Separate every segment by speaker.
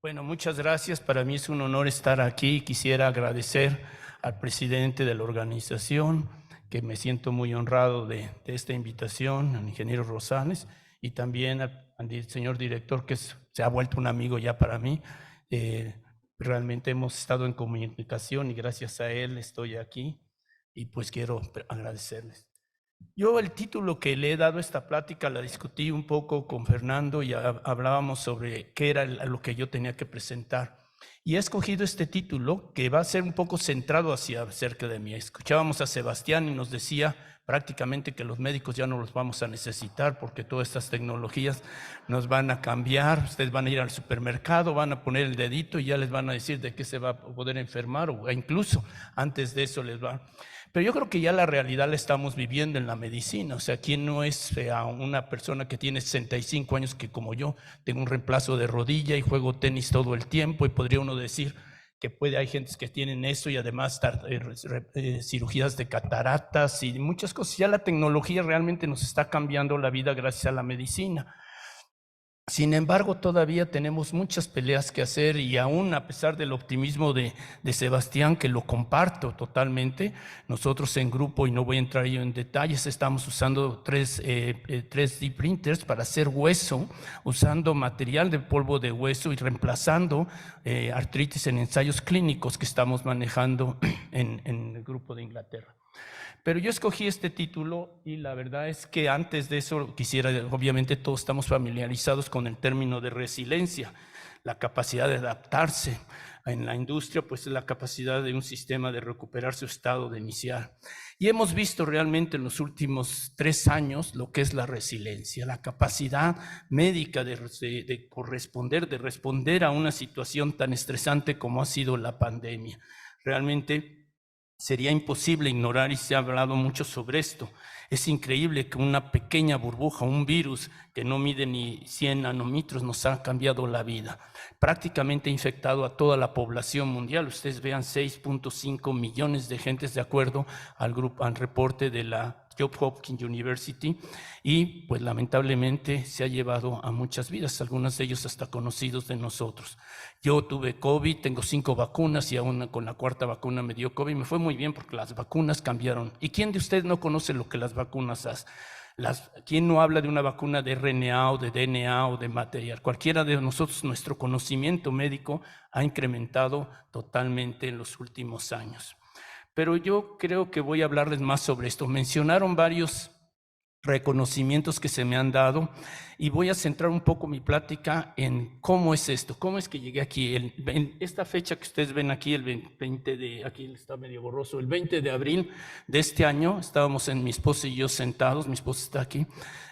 Speaker 1: Bueno, muchas gracias. Para mí es un honor estar aquí. Quisiera agradecer al presidente de la organización, que me siento muy honrado de esta invitación, al ingeniero Rosales, y también al señor director, que se ha vuelto un amigo ya para mí. Realmente hemos estado en comunicación y gracias a él estoy aquí y pues quiero agradecerles. Yo el título que le he dado a esta plática la discutí un poco con Fernando y hablábamos sobre qué era lo que yo tenía que presentar. Y he escogido este título que va a ser un poco centrado acerca de mí. Escuchábamos a Sebastián y nos decía prácticamente que los médicos ya no los vamos a necesitar porque todas estas tecnologías nos van a cambiar. Ustedes van a ir al supermercado, van a poner el dedito y ya les van a decir de qué se va a poder enfermar o incluso antes de eso les va. Pero yo creo que ya la realidad la estamos viviendo en la medicina. O sea, ¿quién no es una persona que tiene 65 años que como yo tengo un reemplazo de rodilla y juego tenis todo el tiempo? Y podría uno decir que hay gente que tienen eso y además cirugías de cataratas y muchas cosas. Ya la tecnología realmente nos está cambiando la vida gracias a la medicina. Sin embargo, todavía tenemos muchas peleas que hacer y aún a pesar del optimismo de Sebastián, que lo comparto totalmente, nosotros en grupo, y no voy a entrar yo en detalles, estamos usando 3D printers para hacer hueso, usando material de polvo de hueso y reemplazando artritis en ensayos clínicos que estamos manejando en el grupo de Inglaterra. Pero yo escogí este título y la verdad es que antes de eso quisiera, obviamente todos estamos familiarizados con el término de resiliencia, la capacidad de adaptarse. En la industria, pues es la capacidad de un sistema de recuperar su estado de iniciar. Y hemos visto realmente en los últimos 3 años lo que es la resiliencia, la capacidad médica de responder a una situación tan estresante como ha sido la pandemia. Realmente sería imposible ignorar y se ha hablado mucho sobre esto. Es increíble que una pequeña burbuja, un virus que no mide ni 100 nanómetros nos ha cambiado la vida. Prácticamente ha infectado a toda la población mundial. Ustedes vean 6.5 millones de gentes de acuerdo al reporte de la Johns Hopkins University y pues lamentablemente se ha llevado a muchas vidas, algunas de ellos hasta conocidos de nosotros. Yo tuve COVID, tengo 5 vacunas y aún con la 4ª vacuna me dio COVID. Me fue muy bien porque las vacunas cambiaron. ¿Y quién de ustedes no conoce lo que las vacunas hacen? ¿Quién no habla de una vacuna de RNA o de DNA o de material? Cualquiera de nosotros, nuestro conocimiento médico ha incrementado totalmente en los últimos años. Pero yo creo que voy a hablarles más sobre esto. Mencionaron varios reconocimientos que se me han dado y voy a centrar un poco mi plática en cómo es esto, cómo es que llegué aquí. En esta fecha que ustedes ven aquí, el 20 de, aquí está medio borroso, el 20 de abril de este año, estábamos mi esposa y yo sentados, mi esposa está aquí,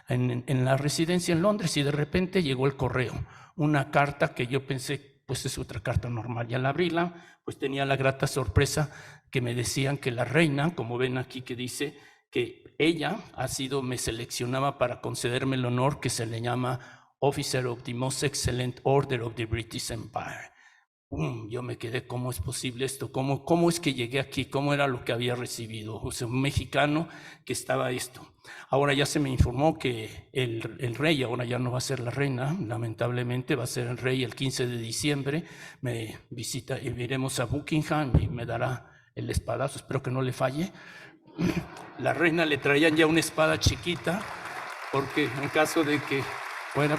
Speaker 1: en la residencia en Londres y de repente llegó el correo, una carta que yo pensé, pues es otra carta normal, y al abrirla, pues tenía la grata sorpresa que me decían que la reina, como ven aquí que dice, que ella me seleccionaba para concederme el honor que se le llama Officer of the Most Excellent Order of the British Empire. Yo me quedé, ¿cómo es posible esto? ¿Cómo es que llegué aquí? ¿Cómo era lo que había recibido? O sea, un mexicano que estaba esto. Ahora ya se me informó que el rey, ahora ya no va a ser la reina, lamentablemente va a ser el rey el 15 de diciembre, me visita y iremos a Buckingham y me dará el espadazo, espero que no le falle. La reina le traían ya una espada chiquita, porque en caso de que fuera,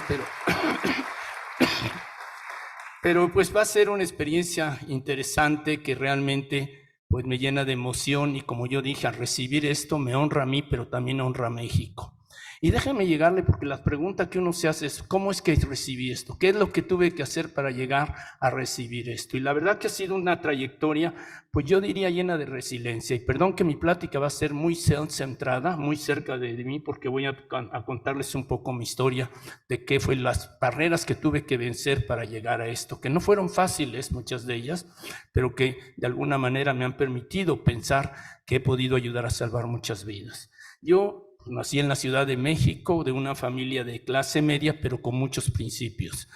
Speaker 1: pero pues va a ser una experiencia interesante que realmente pues me llena de emoción y como yo dije, al recibir esto me honra a mí, pero también honra a México. Y déjame llegarle porque la pregunta que uno se hace es, ¿cómo es que recibí esto? ¿Qué es lo que tuve que hacer para llegar a recibir esto? Y la verdad que ha sido una trayectoria, pues yo diría llena de resiliencia. Y perdón que mi plática va a ser muy centrada, muy cerca de mí, porque voy a contarles un poco mi historia de qué fue las barreras que tuve que vencer para llegar a esto, que no fueron fáciles, muchas de ellas, pero que de alguna manera me han permitido pensar que he podido ayudar a salvar muchas vidas. Yo nací en la Ciudad de México, de una familia de clase media, pero con muchos principios.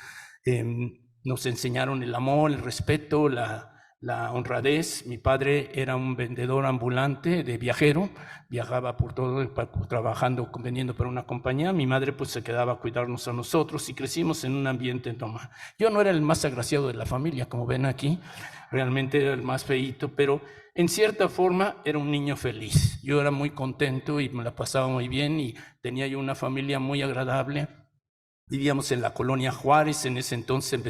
Speaker 1: Nos enseñaron el amor, el respeto, la honradez. Mi padre era un vendedor ambulante de viajero, viajaba por todo, trabajando, vendiendo para una compañía. Mi madre pues se quedaba a cuidarnos a nosotros y crecimos en un ambiente normal. Yo no era el más agraciado de la familia, como ven aquí, realmente era el más feíto, pero en cierta forma era un niño feliz. Yo era muy contento y me la pasaba muy bien y tenía yo una familia muy agradable. Vivíamos en la colonia Juárez, en ese entonces en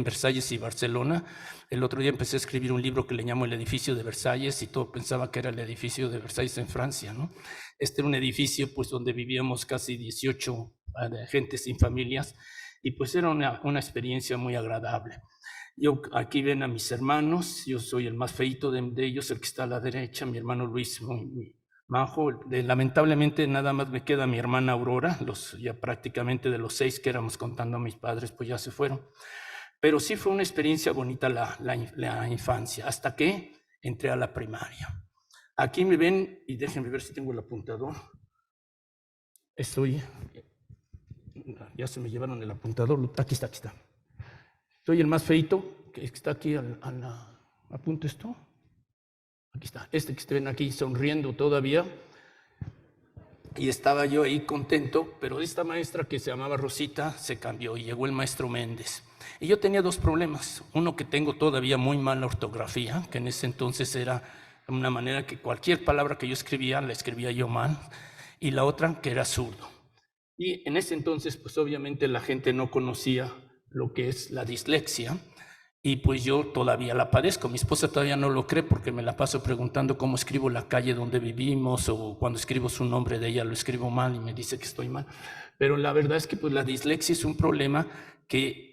Speaker 1: Versalles y Barcelona. El otro día empecé a escribir un libro que le llamo El edificio de Versalles y todo pensaba que era el edificio de Versalles en Francia, ¿no? Este era un edificio pues donde vivíamos casi 18 gente sin familias y pues era una experiencia muy agradable. Yo aquí ven a mis hermanos, yo soy el más feíto de ellos, el que está a la derecha, mi hermano Luis, muy majo. Lamentablemente nada más me queda mi hermana Aurora, ya prácticamente de los 6 que éramos contando a mis padres, pues ya se fueron. Pero sí fue una experiencia bonita la infancia, hasta que entré a la primaria. Aquí me ven, y déjenme ver si tengo el apuntador. Ya se me llevaron el apuntador, aquí está. Soy el más feito, que está aquí ¿apunto esto? Aquí está, que ven aquí sonriendo todavía. Y estaba yo ahí contento, pero esta maestra que se llamaba Rosita se cambió y llegó el maestro Méndez. Y yo tenía 2 problemas. Uno, que tengo todavía muy mala ortografía, que en ese entonces era una manera que cualquier palabra que yo escribía, la escribía yo mal. Y la otra, que era zurdo. Y en ese entonces, pues obviamente la gente no conocía lo que es la dislexia. Y pues yo todavía la padezco. Mi esposa todavía no lo cree porque me la paso preguntando cómo escribo la calle donde vivimos, o cuando escribo su nombre de ella lo escribo mal y me dice que estoy mal. Pero la verdad es que pues la dislexia es un problema que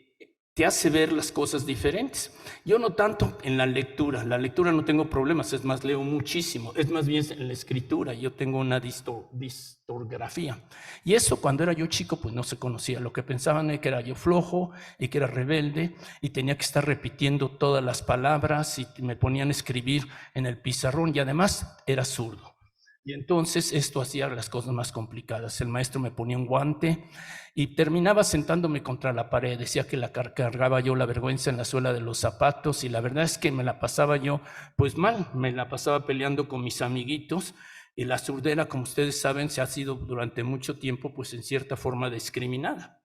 Speaker 1: te hace ver las cosas diferentes. Yo no tanto en la lectura no tengo problemas, es más, leo muchísimo, es más bien en la escritura, yo tengo una distorgrafía. Y eso cuando era yo chico pues no se conocía, lo que pensaban es que era yo flojo y que era rebelde y tenía que estar repitiendo todas las palabras y me ponían a escribir en el pizarrón y además era zurdo. Y entonces esto hacía las cosas más complicadas. El maestro me ponía un guante y terminaba sentándome contra la pared. Decía que la cargaba yo la vergüenza en la suela de los zapatos y la verdad es que me la pasaba yo pues mal. Me la pasaba peleando con mis amiguitos y la surdera, como ustedes saben, se ha sido durante mucho tiempo pues en cierta forma discriminada.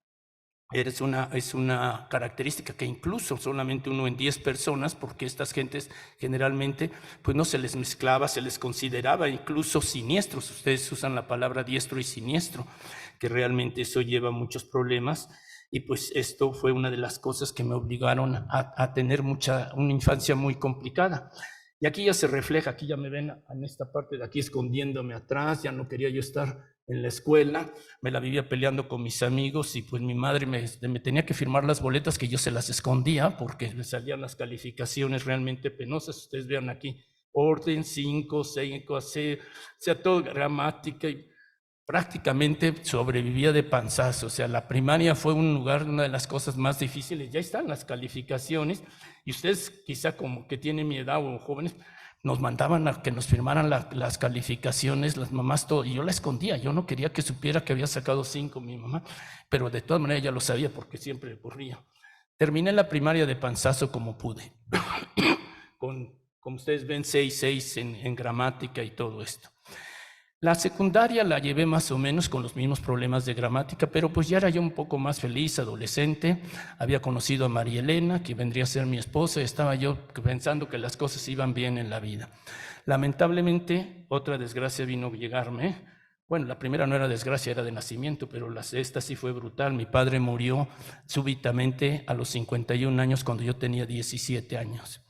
Speaker 1: Es una característica que incluso solamente 1 en 10 personas, porque estas gentes generalmente pues no se les mezclaba, se les consideraba incluso siniestros. Ustedes usan la palabra diestro y siniestro, que realmente eso lleva muchos problemas. Y pues esto fue una de las cosas que me obligaron a tener una infancia muy complicada. Y aquí ya se refleja, aquí ya me ven en esta parte de aquí escondiéndome atrás, ya no quería yo estar en la escuela, me la vivía peleando con mis amigos y pues mi madre me tenía que firmar las boletas que yo se las escondía porque me salían las calificaciones realmente penosas. Ustedes vean aquí, orden 5, 6, o sea, todo gramática y prácticamente sobrevivía de panzazo. O sea, la primaria fue una de las cosas más difíciles. Ya están las calificaciones y ustedes quizá como que tienen mi edad o jóvenes, nos mandaban a que nos firmaran las calificaciones, las mamás, todo, y yo la escondía. Yo no quería que supiera que había sacado 5 mi mamá, pero de todas maneras ya lo sabía porque siempre corría. Terminé la primaria de panzazo como pude, como ustedes ven, 6 en gramática y todo esto. La secundaria la llevé más o menos con los mismos problemas de gramática, pero pues ya era yo un poco más feliz, adolescente. Había conocido a María Elena, que vendría a ser mi esposa, y estaba yo pensando que las cosas iban bien en la vida. Lamentablemente, otra desgracia vino a llegarme. Bueno, la primera no era desgracia, era de nacimiento, pero esta sí fue brutal. Mi padre murió súbitamente a los 51 años cuando yo tenía 17 años.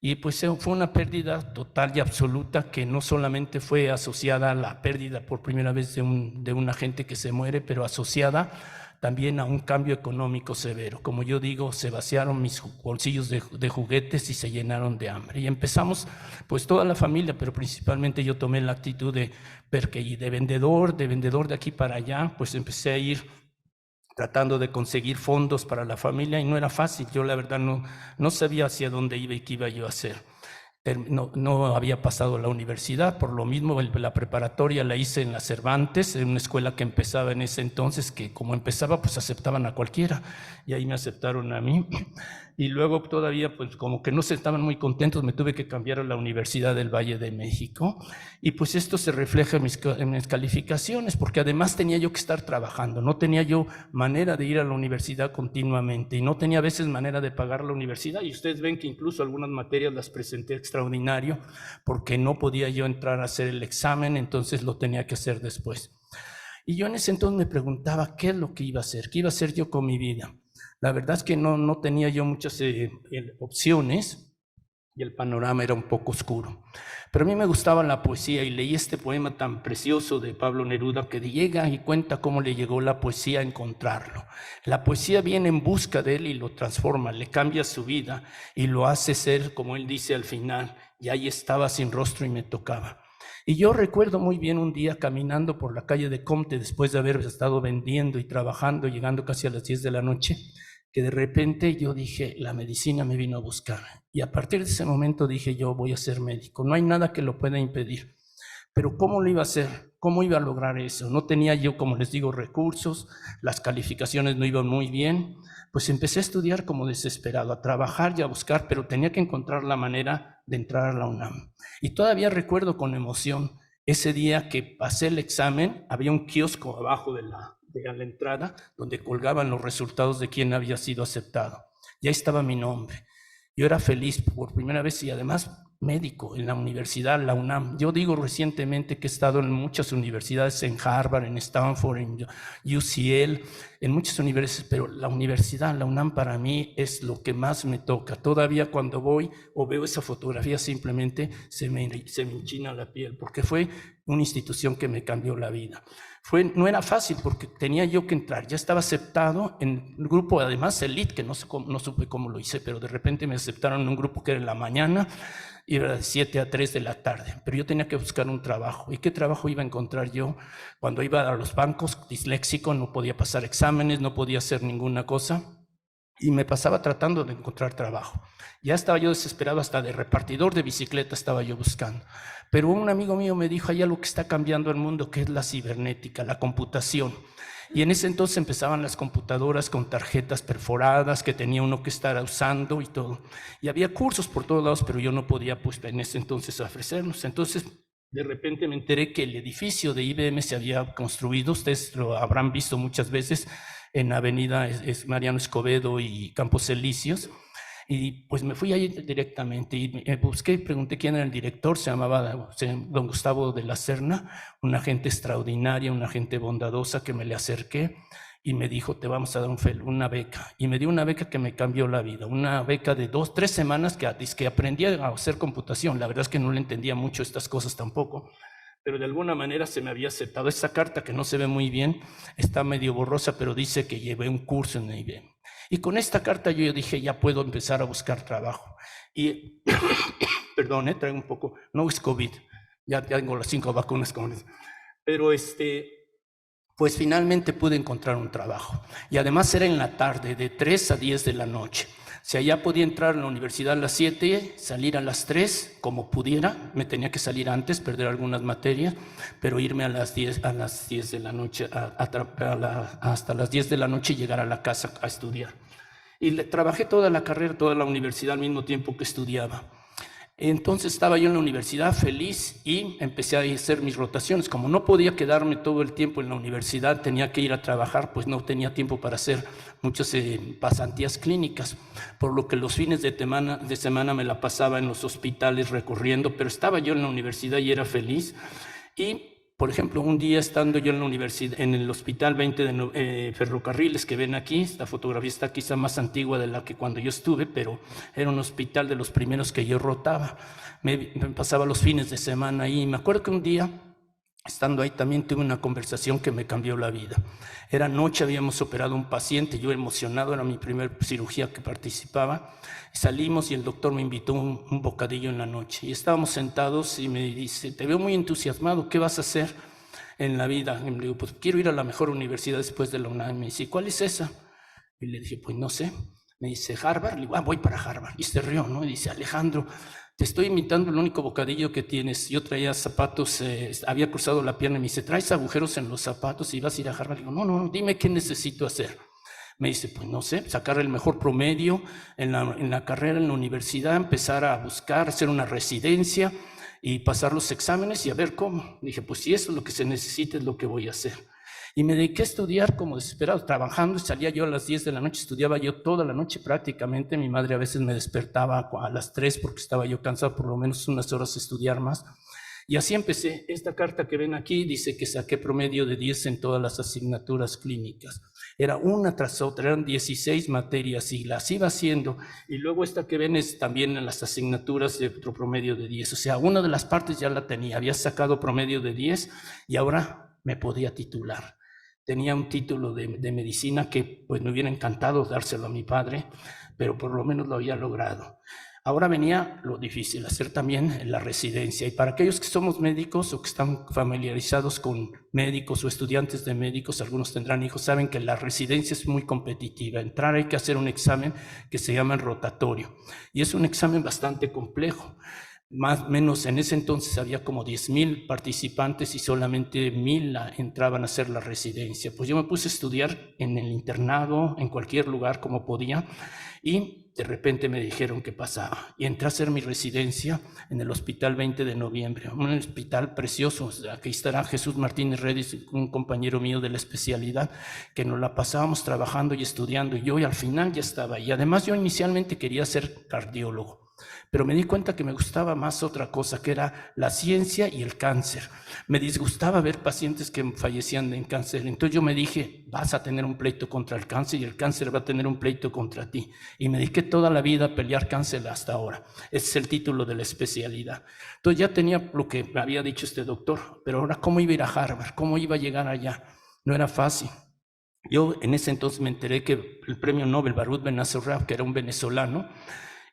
Speaker 1: Y pues fue una pérdida total y absoluta que no solamente fue asociada a la pérdida por primera vez de una gente que se muere, pero asociada también a un cambio económico severo. Como yo digo, se vaciaron mis bolsillos de juguetes y se llenaron de hambre. Y empezamos, pues toda la familia, pero principalmente yo tomé la actitud de vendedor de aquí para allá, pues empecé a ir tratando de conseguir fondos para la familia y no era fácil. Yo la verdad no sabía hacia dónde iba y qué iba yo a hacer. no había pasado la universidad, por lo mismo la preparatoria la hice en la Cervantes, en una escuela que empezaba en ese entonces, que como empezaba pues aceptaban a cualquiera, y ahí me aceptaron a mí. Y luego todavía pues como que no se estaban muy contentos, me tuve que cambiar a la Universidad del Valle de México, y pues esto se refleja en mis calificaciones, porque además tenía yo que estar trabajando, no tenía yo manera de ir a la universidad continuamente, y no tenía a veces manera de pagar la universidad, y ustedes ven que incluso algunas materias las presenté extraordinario, porque no podía yo entrar a hacer el examen, entonces lo tenía que hacer después. Y yo en ese entonces me preguntaba qué es lo que iba a hacer, qué iba a hacer yo con mi vida. La verdad es que no tenía yo muchas opciones y el panorama era un poco oscuro. Pero a mí me gustaba la poesía y leí este poema tan precioso de Pablo Neruda que llega y cuenta cómo le llegó la poesía a encontrarlo. La poesía viene en busca de él y lo transforma, le cambia su vida y lo hace ser, como él dice al final, y ahí estaba sin rostro y me tocaba. Y yo recuerdo muy bien un día caminando por la calle de Comte después de haber estado vendiendo y trabajando, llegando casi a las 10 de la noche, que de repente yo dije, la medicina me vino a buscar. Y a partir de ese momento dije, yo voy a ser médico. No hay nada que lo pueda impedir. Pero ¿cómo lo iba a hacer? ¿Cómo iba a lograr eso? No tenía yo, como les digo, recursos, las calificaciones no iban muy bien. Pues empecé a estudiar como desesperado, a trabajar y a buscar, pero tenía que encontrar la manera de entrar a la UNAM. Y todavía recuerdo con emoción ese día que pasé el examen, había un kiosco abajo de la entrada donde colgaban los resultados de quién había sido aceptado. Ya estaba mi nombre. Yo era feliz por primera vez y además médico en la universidad, la UNAM. Yo digo recientemente que he estado en muchas universidades, en Harvard, en Stanford, en UCL, en muchas universidades, pero la universidad, la UNAM para mí es lo que más me toca. Todavía cuando voy o veo esa fotografía simplemente se me enchina la piel, porque fue una institución que me cambió la vida. No era fácil porque tenía yo que entrar, ya estaba aceptado en un grupo, además elite, que no supe cómo lo hice, pero de repente me aceptaron en un grupo que era en la mañana y era de 7 a 3 de la tarde, pero yo tenía que buscar un trabajo. ¿Y qué trabajo iba a encontrar yo? Cuando iba a los bancos, disléxico, no podía pasar exámenes, no podía hacer ninguna cosa, y me pasaba tratando de encontrar trabajo. Ya estaba yo desesperado, hasta de repartidor de bicicleta estaba yo buscando. Pero un amigo mío me dijo, hay algo que está cambiando el mundo, que es la cibernética, la computación. Y en ese entonces empezaban las computadoras con tarjetas perforadas que tenía uno que estar usando y todo. Y había cursos por todos lados, pero yo no podía, pues, en ese entonces ofrecerlos. Entonces, de repente me enteré que el edificio de IBM se había construido, ustedes lo habrán visto muchas veces, en Avenida Mariano Escobedo y Campos Elíseos. Y pues me fui ahí directamente y busqué y pregunté quién era el director. Se llamaba don Gustavo de la Serna, una gente extraordinaria, una gente bondadosa, que me le acerqué y me dijo, te vamos a dar una beca. Y me dio una beca que me cambió la vida, una beca de 3 semanas que aprendí a hacer computación. La verdad es que no le entendía mucho estas cosas tampoco, pero de alguna manera se me había aceptado. Esa carta, que no se ve muy bien, está medio borrosa, pero dice que llevé un curso en IBM. Y con esta carta yo dije, ya puedo empezar a buscar trabajo. Y, perdón, traigo un poco, no es COVID, ya tengo las 5 vacunas, pero pues finalmente pude encontrar un trabajo. Y además era en la tarde, de 3 a 10 de la noche. O sea, ya podía entrar a la universidad a las 7, salir a las 3, como pudiera. Me tenía que salir antes, perder algunas materias, pero irme a las 10 de la noche, hasta las 10 de la noche y llegar a la casa a estudiar. Y trabajé toda la carrera, toda la universidad al mismo tiempo que estudiaba. Entonces estaba yo en la universidad feliz y empecé a hacer mis rotaciones. Como no podía quedarme todo el tiempo en la universidad, tenía que ir a trabajar, pues no tenía tiempo para hacer muchas pasantías clínicas, por lo que los fines de semana me la pasaba en los hospitales recorriendo, pero estaba yo en la universidad y era feliz. Y por ejemplo, un día estando yo en la universidad, en el Hospital 20 de Ferrocarriles, que ven aquí, esta fotografía está quizá más antigua de la que cuando yo estuve, pero era un hospital de los primeros que yo rotaba. Me pasaba los fines de semana ahí. Y me acuerdo que un día, estando ahí, también tuve una conversación que me cambió la vida. Era noche, habíamos operado a un paciente, yo emocionado, era mi primera cirugía que participaba. Salimos y el doctor me invitó un bocadillo en la noche. Y estábamos sentados y me dice, te veo muy entusiasmado, ¿qué vas a hacer en la vida? Y le digo, pues quiero ir a la mejor universidad después de la UNAM. Me dice, ¿cuál es esa? Y le dije, pues no sé. Me dice, Harvard. Le digo, voy para Harvard. Y se rió, ¿no? Y dice, Alejandro, te estoy imitando el único bocadillo que tienes. Yo traía zapatos, había cruzado la pierna y me dice, ¿traes agujeros en los zapatos y vas a ir a Harvard? Digo, no, dime qué necesito hacer. Me dice, pues no sé, sacar el mejor promedio en la carrera, en la universidad, empezar a buscar, hacer una residencia y pasar los exámenes y a ver cómo. Dije, pues si eso es lo que se necesita, es lo que voy a hacer. Y me dediqué a estudiar como desesperado, trabajando, salía yo a las 10 de la noche, estudiaba yo toda la noche prácticamente. Mi madre a veces me despertaba a las 3 porque estaba yo cansado, por lo menos unas horas estudiar más. Y así empecé. Esta carta que ven aquí dice que saqué promedio de 10 en todas las asignaturas clínicas. Era una tras otra, eran 16 materias y las iba haciendo. Y luego esta que ven es también en las asignaturas de otro promedio de 10. O sea, una de las partes ya la tenía, había sacado promedio de 10 y ahora me podía titular. Tenía un título de medicina que pues me hubiera encantado dárselo a mi padre, pero por lo menos lo había logrado. Ahora venía lo difícil, hacer también la residencia. Y para aquellos que somos médicos o que están familiarizados con médicos o estudiantes de médicos, algunos tendrán hijos, saben que la residencia es muy competitiva. Entrar hay que hacer un examen que se llama el rotatorio. Y es un examen bastante complejo. Más o menos en ese entonces había como 10,000 participantes y solamente 1,000 entraban a hacer la residencia. Pues yo me puse a estudiar en el internado, en cualquier lugar como podía, y de repente me dijeron qué pasaba. Y entré a hacer mi residencia en el Hospital 20 de Noviembre, un hospital precioso. Aquí estará Jesús Martínez Redis, un compañero mío de la especialidad, que nos la pasábamos trabajando y estudiando. Y yo al final ya estaba ahí. Además, yo inicialmente quería ser cardiólogo, pero me di cuenta que me gustaba más otra cosa, que era la ciencia y el cáncer. Me disgustaba ver pacientes que fallecían en cáncer. Entonces yo me dije, vas a tener un pleito contra el cáncer y el cáncer va a tener un pleito contra ti. Y me dediqué toda la vida a pelear cáncer hasta ahora. Ese es el título de la especialidad. Entonces ya tenía lo que me había dicho este doctor, pero ahora ¿cómo iba a ir a Harvard? ¿Cómo iba a llegar allá? No era fácil. Yo en ese entonces me enteré que el premio Nobel Baruch Benacerraf, que era un venezolano,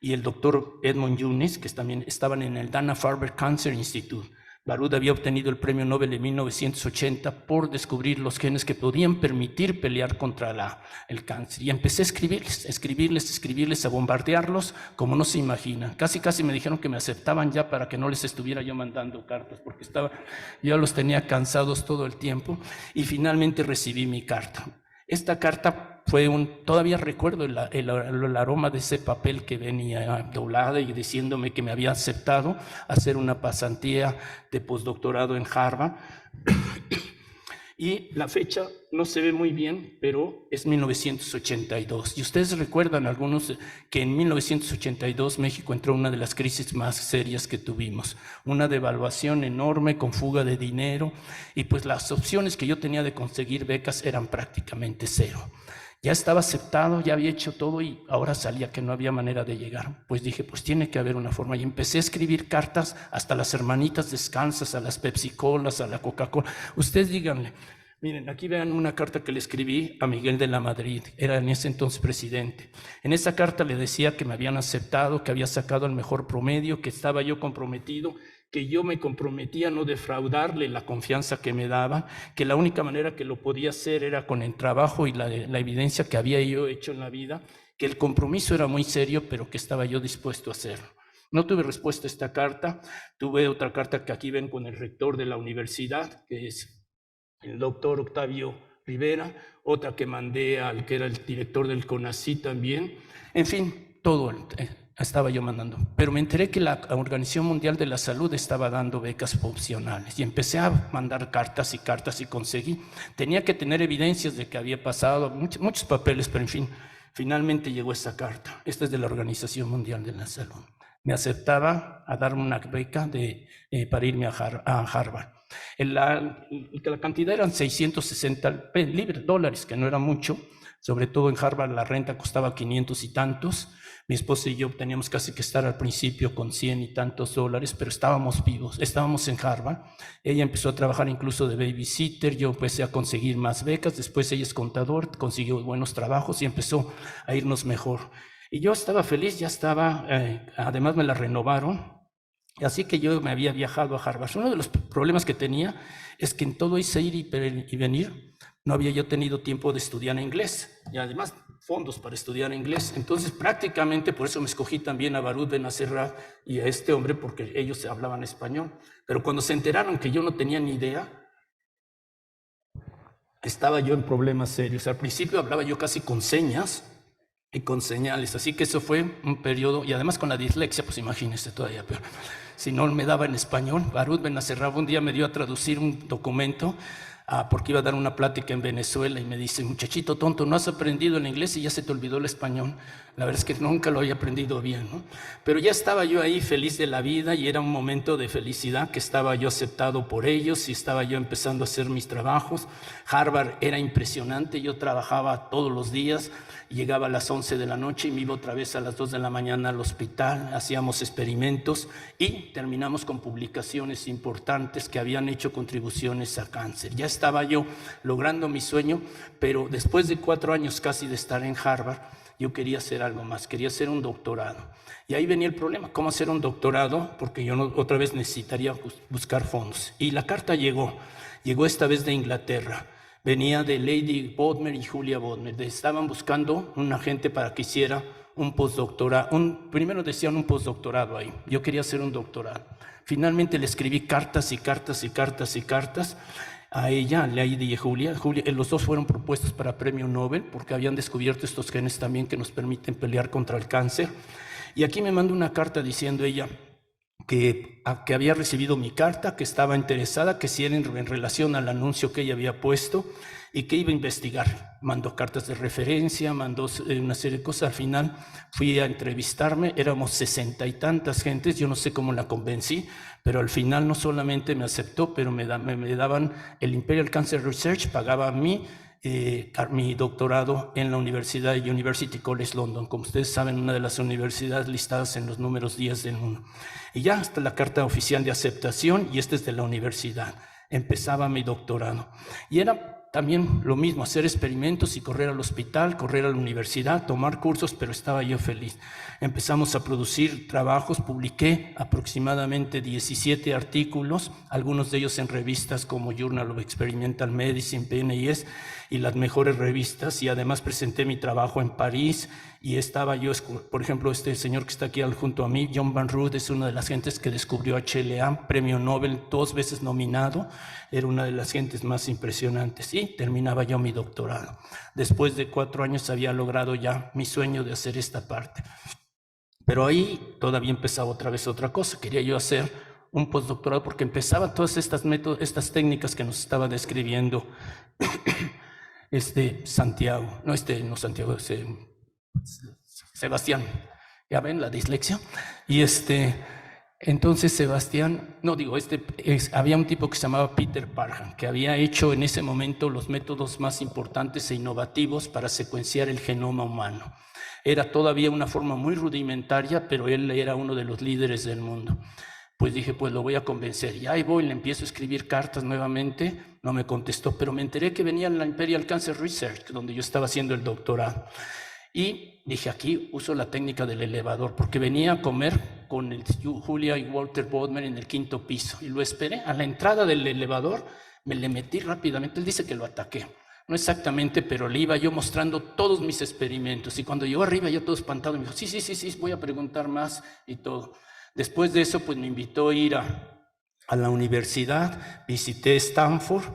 Speaker 1: y el doctor Edmund Yunes, que también estaban en el Dana-Farber Cancer Institute. Baruch había obtenido el premio Nobel en 1980 por descubrir los genes que podían permitir pelear contra el cáncer. Y empecé a escribirles, a bombardearlos como no se imaginan. Casi me dijeron que me aceptaban ya para que no les estuviera yo mandando cartas, porque yo los tenía cansados todo el tiempo, y finalmente recibí mi carta. Esta carta fue todavía recuerdo el aroma de ese papel que venía doblada y diciéndome que me había aceptado hacer una pasantía de postdoctorado en Harvard. Y la fecha no se ve muy bien, pero es 1982. Y ustedes recuerdan algunos que en 1982 México entró en una de las crisis más serias que tuvimos. Una devaluación enorme con fuga de dinero, y pues las opciones que yo tenía de conseguir becas eran prácticamente cero. Ya estaba aceptado, ya había hecho todo y ahora salía que no había manera de llegar. Pues dije, pues tiene que haber una forma. Y empecé a escribir cartas hasta las hermanitas descansas, a las Pepsi-Colas, a la Coca-Cola. Ustedes díganle, miren, aquí vean una carta que le escribí a Miguel de la Madrid, era en ese entonces presidente. En esa carta le decía que me habían aceptado, que había sacado el mejor promedio, que estaba yo comprometido, que yo me comprometía a no defraudarle la confianza que me daba, que la única manera que lo podía hacer era con el trabajo y la evidencia que había yo hecho en la vida, que el compromiso era muy serio, pero que estaba yo dispuesto a hacerlo. No tuve respuesta a esta carta. Tuve otra carta que aquí ven con el rector de la universidad, que es el doctor Octavio Rivera, otra que mandé al que era el director del CONACYT también. En fin, todo estaba yo mandando. Pero me enteré que la Organización Mundial de la Salud estaba dando becas opcionales y empecé a mandar cartas y conseguí. Tenía que tener evidencias de que había pasado, muchos papeles, pero en fin, finalmente llegó esa carta. Esta es de la Organización Mundial de la Salud. Me aceptaba a darme una beca para irme a Harvard. La cantidad eran 660 dólares, que no era mucho. Sobre todo en Harvard la renta costaba 500 y tantos. Mi esposa y yo teníamos casi que estar al principio con 100 y tantos dólares, pero estábamos vivos, estábamos en Harvard. Ella empezó a trabajar incluso de babysitter, yo empecé a conseguir más becas, después ella es contador, consiguió buenos trabajos y empezó a irnos mejor. Y yo estaba feliz, ya estaba, además me la renovaron. Así que yo me había viajado a Harvard. Uno de los problemas que tenía es que en todo ese ir y venir no había yo tenido tiempo de estudiar inglés. Y además fondos para estudiar inglés. Entonces, prácticamente por eso me escogí también a Baruch Benacerraf y a este hombre, porque ellos hablaban español. Pero cuando se enteraron que yo no tenía ni idea, estaba yo en problemas serios. Al principio hablaba yo casi con señas y con señales, así que eso fue un periodo, y además con la dislexia, pues imagínense todavía peor. Si no me daba en español, Baruch Benacerraf un día me dio a traducir un documento porque iba a dar una plática en Venezuela y me dice, muchachito tonto, no has aprendido el inglés y ya se te olvidó el español. La verdad es que nunca lo había aprendido bien, ¿no? Pero ya estaba yo ahí feliz de la vida y era un momento de felicidad, que estaba yo aceptado por ellos y estaba yo empezando a hacer mis trabajos. Harvard era impresionante, yo trabajaba todos los días, llegaba a las 11 de la noche y me iba otra vez a las 2 de la mañana al hospital, hacíamos experimentos y terminamos con publicaciones importantes que habían hecho contribuciones a cáncer. Ya estaba yo logrando mi sueño, pero después de 4 años casi de estar en Harvard, yo quería hacer algo más, quería hacer un doctorado. Y ahí venía el problema, ¿cómo hacer un doctorado? Porque yo otra vez necesitaría buscar fondos. Y la carta llegó esta vez de Inglaterra. Venía de Lady Bodmer y Julia Bodmer. Estaban buscando un agente para que hiciera un postdoctorado. Primero decían un postdoctorado ahí. Yo quería hacer un doctorado. Finalmente le escribí cartas y cartas y cartas y cartas a ella, a Lady y Julia. Los dos fueron propuestos para premio Nobel porque habían descubierto estos genes también que nos permiten pelear contra el cáncer. Y aquí me mandó una carta diciendo ella que había recibido mi carta, que estaba interesada, que si era en relación al anuncio que ella había puesto y que iba a investigar. Mandó cartas de referencia, mandó una serie de cosas. Al final fui a entrevistarme, éramos 60 y tantas gentes, yo no sé cómo la convencí, pero al final no solamente me aceptó, pero me daban el Imperial Cancer Research, pagaba a mí mi doctorado en la Universidad University College London, como ustedes saben, una de las universidades listadas en los números 10 del mundo. Y ya hasta la carta oficial de aceptación, y este es de la universidad. Empezaba mi doctorado. Y era también lo mismo, hacer experimentos y correr al hospital, correr a la universidad, tomar cursos, pero estaba yo feliz. Empezamos a producir trabajos, publiqué aproximadamente 17 artículos, algunos de ellos en revistas como Journal of Experimental Medicine, PNAS, y las mejores revistas, y además presenté mi trabajo en París, y estaba yo, por ejemplo, este señor que está aquí junto a mí, John Van Rood, es una de las gentes que descubrió HLA, premio Nobel, 2 veces nominado, era una de las gentes más impresionantes, y terminaba yo mi doctorado. Después de 4 años había logrado ya mi sueño de hacer esta parte. Pero ahí todavía empezaba otra vez otra cosa, quería yo hacer un postdoctorado porque empezaba todas estas técnicas que nos estaba describiendo Sebastián, ya ven la dislexia, y entonces Sebastián, había un tipo que se llamaba Peter Parham, que había hecho en ese momento los métodos más importantes e innovativos para secuenciar el genoma humano. Era todavía una forma muy rudimentaria, pero él era uno de los líderes del mundo. Pues dije, pues lo voy a convencer. Y ahí voy, le empiezo a escribir cartas nuevamente, no me contestó, pero me enteré que venía en la Imperial Cancer Research, donde yo estaba haciendo el doctorado. Y dije, aquí uso la técnica del elevador, porque venía a comer con Julia y Walter Bodmer en el 5º piso. Y lo esperé a la entrada del elevador, me le metí rápidamente. Él dice que lo ataqué. No exactamente, pero le iba yo mostrando todos mis experimentos. Y cuando llegó arriba, yo todo espantado, me dijo, sí, voy a preguntar más y todo. Después de eso, pues me invitó a ir a la universidad, visité Stanford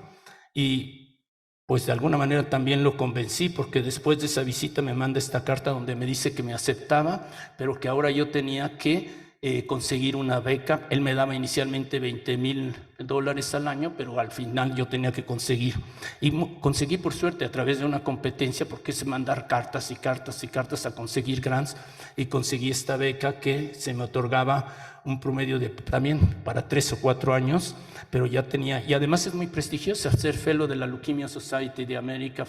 Speaker 1: y pues de alguna manera también lo convencí, porque después de esa visita me manda esta carta donde me dice que me aceptaba, pero que ahora yo tenía que conseguir una beca. Él me daba inicialmente $20,000 al año, pero al final yo tenía que conseguir. Y conseguí por suerte a través de una competencia, porque es mandar cartas y cartas y cartas a conseguir grants, y conseguí esta beca que se me otorgaba un promedio de también para 3 o 4 años, pero ya tenía, y además es muy prestigiosa, ser fellow de la Leukemia Society de América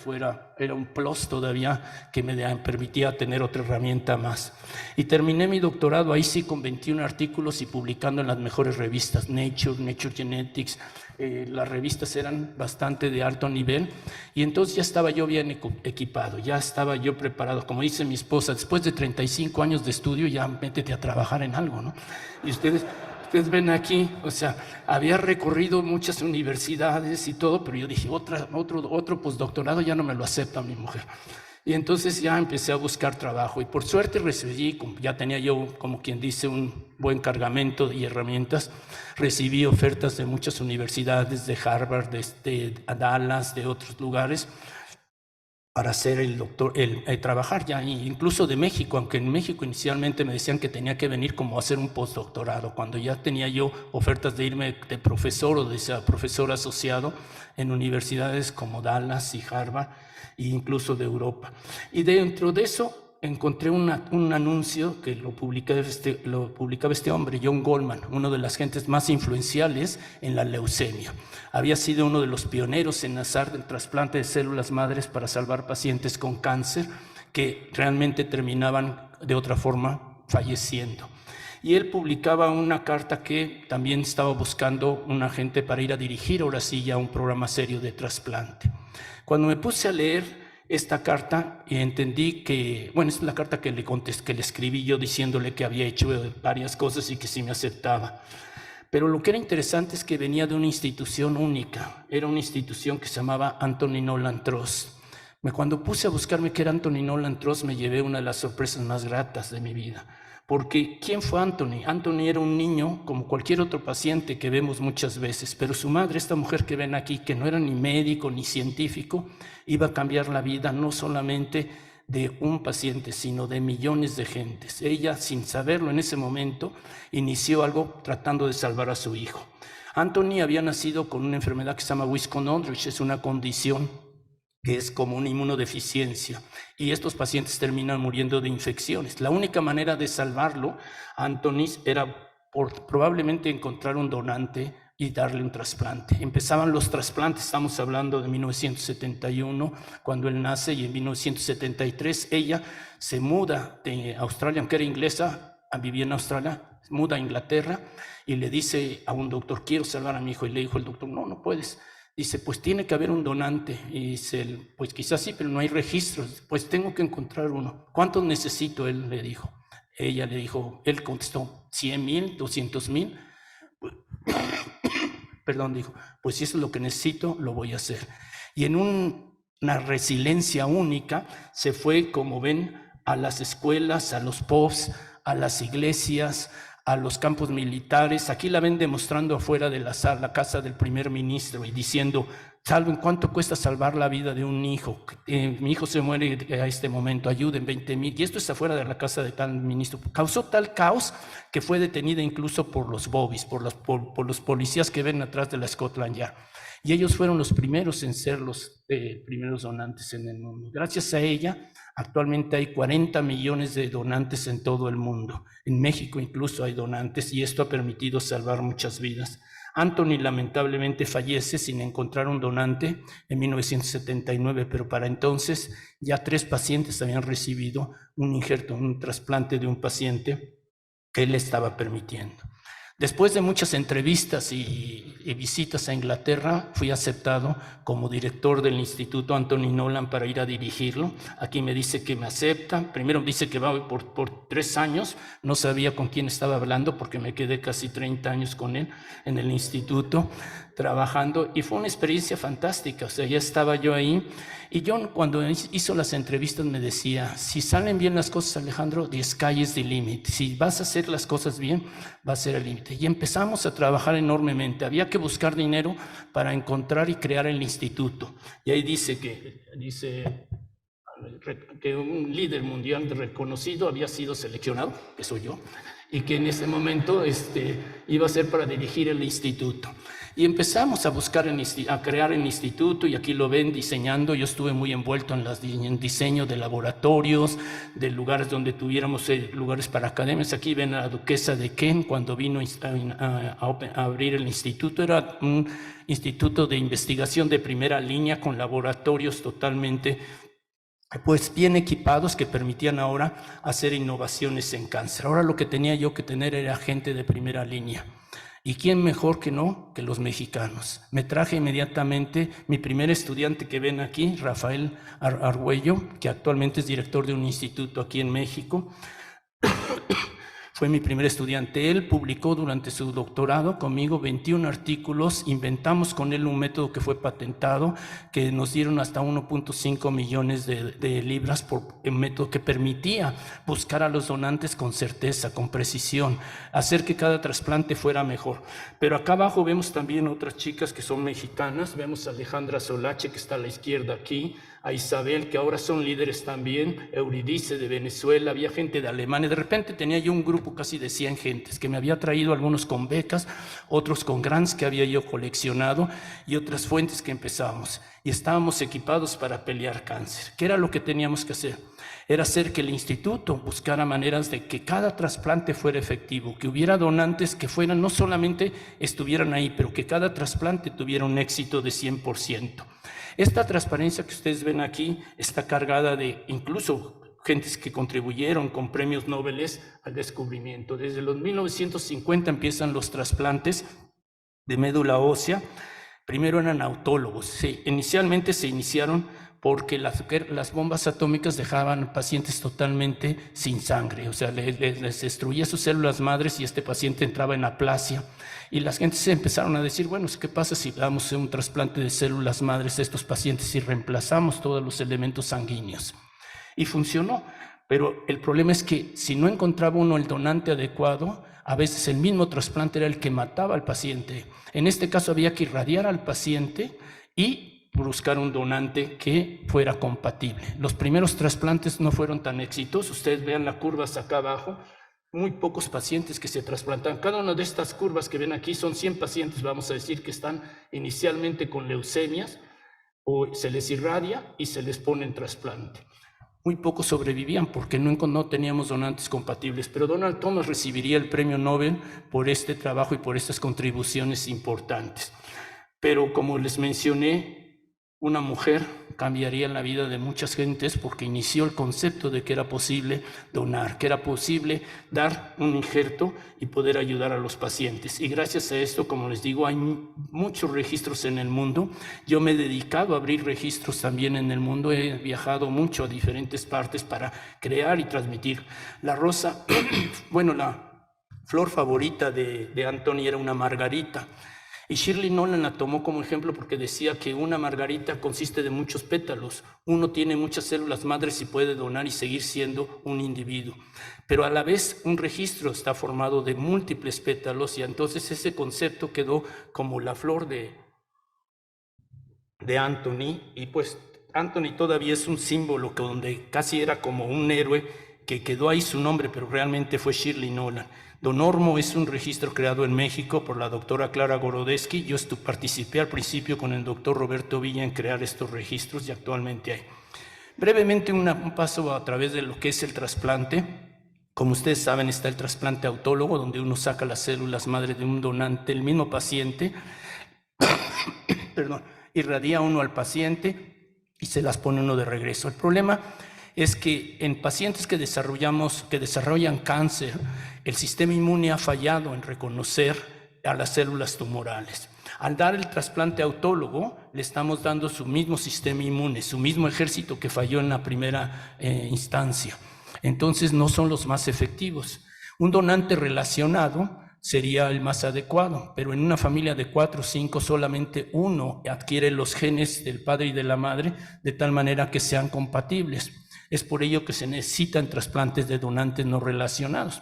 Speaker 1: era un plus todavía que me permitía tener otra herramienta más. Y terminé mi doctorado ahí sí con 21 artículos y publicando en las mejores revistas, Nature Genetics. Las revistas eran bastante de alto nivel, y entonces ya estaba yo bien equipado, ya estaba yo preparado. Como dice mi esposa, después de 35 años de estudio, ya métete a trabajar en algo, ¿no? Y ustedes ven aquí, o sea, había recorrido muchas universidades y todo, pero yo dije, otro postdoctorado ya no me lo acepta mi mujer. Y entonces ya empecé a buscar trabajo y por suerte recibí, ya tenía yo, como quien dice, un buen cargamento y herramientas. Recibí ofertas de muchas universidades, de Harvard, de Dallas, de otros lugares, para hacer trabajar ya, incluso de México, aunque en México inicialmente me decían que tenía que venir como a hacer un postdoctorado, cuando ya tenía yo ofertas de irme de profesor o de profesor asociado en universidades como Dallas y Harvard, e incluso de Europa. Y dentro de eso encontré un anuncio que lo publicaba este hombre, John Goldman, uno de las gentes más influenciales en la leucemia. Había sido uno de los pioneros en hacer el trasplante de células madres para salvar pacientes con cáncer que realmente terminaban de otra forma falleciendo. Y él publicaba una carta que también estaba buscando un agente para ir a dirigir ahora sí ya un programa serio de trasplante. Cuando me puse a leer esta carta y entendí que, bueno, es la carta que le escribí yo diciéndole que había hecho varias cosas y que sí me aceptaba. Pero lo que era interesante es que venía de una institución única, era una institución que se llamaba Anthony Nolan Trust. Cuando puse a buscarme qué era Anthony Nolan Trust, me llevé una de las sorpresas más gratas de mi vida. Porque ¿quién fue Anthony? Anthony era un niño como cualquier otro paciente que vemos muchas veces, pero su madre, esta mujer que ven aquí, que no era ni médico ni científico, iba a cambiar la vida no solamente de un paciente, sino de millones de gentes. Ella, sin saberlo en ese momento, inició algo tratando de salvar a su hijo. Anthony había nacido con una enfermedad que se llama Wisconsin-Aldrich, es una condición que es como una inmunodeficiencia, y estos pacientes terminan muriendo de infecciones. La única manera de salvarlo, Anthony, era probablemente encontrar un donante y darle un trasplante. Empezaban los trasplantes, estamos hablando de 1971, cuando él nace, y en 1973 ella se muda de Australia, aunque era inglesa, vivía en Australia, se muda a Inglaterra, y le dice a un doctor, quiero salvar a mi hijo, y le dijo el doctor, no puedes. Dice, pues tiene que haber un donante. Y dice, pues quizás sí, pero no hay registros. Pues tengo que encontrar uno. ¿Cuántos necesito? Él le dijo. Ella le dijo, él contestó, 100,000, 200,000. Perdón, dijo, pues si eso es lo que necesito, lo voy a hacer. Y en una resiliencia única, se fue, como ven, a las escuelas, a los pubs, a las iglesias, a los campos militares. Aquí la ven demostrando afuera de la casa del primer ministro y diciendo, ¿saben cuánto cuesta salvar la vida de un hijo? Mi hijo se muere a este momento, ayuden 20,000. Y esto está afuera de la casa de tal ministro. Causó tal caos que fue detenida incluso por los bobbies, por los policías que ven atrás de la Scotland Yard. Y ellos fueron los primeros en ser los primeros donantes en el mundo. Gracias a ella, actualmente hay 40 millones de donantes en todo el mundo. En México incluso hay donantes, y esto ha permitido salvar muchas vidas. Anthony lamentablemente fallece sin encontrar un donante en 1979, pero para entonces ya 3 pacientes habían recibido un injerto, un trasplante de un paciente que él estaba permitiendo. Después de muchas entrevistas y visitas a Inglaterra, fui aceptado como director del Instituto Anthony Nolan para ir a dirigirlo. Aquí me dice que me acepta. Primero dice que va por 3 años. No sabía con quién estaba hablando porque me quedé casi 30 años con él en el instituto trabajando, y fue una experiencia fantástica. O sea, ya estaba yo ahí, y John, cuando hizo las entrevistas, me decía, si salen bien las cosas, Alejandro, the sky is the limit. Si vas a hacer las cosas bien, va a ser el límite. Y empezamos a trabajar enormemente. Había que buscar dinero para encontrar y crear el instituto. Y ahí dice que un líder mundial reconocido había sido seleccionado, que soy yo, y que en ese momento iba a ser para dirigir el instituto. Y empezamos a buscar, a crear el instituto, y aquí lo ven diseñando. Yo estuve muy envuelto en diseño de laboratorios, de lugares donde tuviéramos lugares para academias. Aquí ven a la duquesa de Kent cuando vino a abrir el instituto. Era un instituto de investigación de primera línea con laboratorios totalmente pues bien equipados que permitían ahora hacer innovaciones en cáncer. Ahora lo que tenía yo que tener era gente de primera línea. ¿Y quién mejor que los mexicanos? Me traje inmediatamente mi primer estudiante que ven aquí, Rafael Argüello, que actualmente es director de un instituto aquí en México. Fue mi primer estudiante. Él publicó durante su doctorado conmigo 21 artículos. Inventamos con él un método que fue patentado, que nos dieron hasta 1.5 millones de libras por un método que permitía buscar a los donantes con certeza, con precisión, hacer que cada trasplante fuera mejor. Pero acá abajo vemos también otras chicas que son mexicanas. Vemos a Alejandra Solache, que está a la izquierda aquí, a Isabel, que ahora son líderes también, Euridice de Venezuela, había gente de Alemania. De repente tenía yo un grupo casi de 100 gentes que me había traído, algunos con becas, otros con grants que había yo coleccionado y otras fuentes que empezábamos. Y estábamos equipados para pelear cáncer. ¿Qué era lo que teníamos que hacer? Era hacer que el instituto buscara maneras de que cada trasplante fuera efectivo, que hubiera donantes que fueran, no solamente estuvieran ahí, pero que cada trasplante tuviera un éxito de 100%. Esta transparencia que ustedes ven aquí está cargada de incluso gentes que contribuyeron con premios Nobel al descubrimiento. Desde los 1950 empiezan los trasplantes de médula ósea. Primero eran autólogos. Inicialmente se iniciaron porque las bombas atómicas dejaban pacientes totalmente sin sangre, o sea, les destruía sus células madres y este paciente entraba en aplasia. Y las gentes se empezaron a decir, bueno, ¿qué pasa si damos un trasplante de células madres a estos pacientes y reemplazamos todos los elementos sanguíneos? Y funcionó, pero el problema es que si no encontraba uno el donante adecuado, a veces el mismo trasplante era el que mataba al paciente. En este caso había que irradiar al paciente y buscar un donante que fuera compatible. Los primeros trasplantes no fueron tan exitosos. Ustedes vean las curvas acá abajo, muy pocos pacientes que se trasplantan. Cada una de estas curvas que ven aquí son 100 pacientes, vamos a decir, que están inicialmente con leucemias, o se les irradia y se les pone en trasplante. Muy pocos sobrevivían porque no teníamos donantes compatibles, pero Donald Thomas recibiría el premio Nobel por este trabajo y por estas contribuciones importantes. Pero como les mencioné, una mujer cambiaría la vida de muchas gentes porque inició el concepto de que era posible donar, que era posible dar un injerto y poder ayudar a los pacientes. Y gracias a esto, como les digo, hay muchos registros en el mundo. Yo me he dedicado a abrir registros también en el mundo. He viajado mucho a diferentes partes para crear y transmitir. La rosa, bueno, la flor favorita de Anthony era una margarita. Y Shirley Nolan la tomó como ejemplo porque decía que una margarita consiste de muchos pétalos. Uno tiene muchas células madres y puede donar y seguir siendo un individuo. Pero a la vez un registro está formado de múltiples pétalos y entonces ese concepto quedó como la flor de Anthony. Y pues Anthony todavía es un símbolo donde casi era como un héroe que quedó ahí su nombre, pero realmente fue Shirley Nolan. Donormo es un registro creado en México por la doctora Clara Gorodetsky. Yo participé al principio con el doctor Roberto Villa en crear estos registros y actualmente hay. Brevemente un paso a través de lo que es el trasplante. Como ustedes saben, está el trasplante autólogo, donde uno saca las células madre de un donante, el mismo paciente, irradia uno al paciente y se las pone uno de regreso. El problema es que en pacientes que desarrollan cáncer, el sistema inmune ha fallado en reconocer a las células tumorales. Al dar el trasplante autólogo, le estamos dando su mismo sistema inmune, su mismo ejército que falló en la primera instancia. Entonces no son los más efectivos. Un donante relacionado sería el más adecuado, pero en una familia de 4 o 5 solamente uno adquiere los genes del padre y de la madre de tal manera que sean compatibles. Es por ello que se necesitan trasplantes de donantes no relacionados.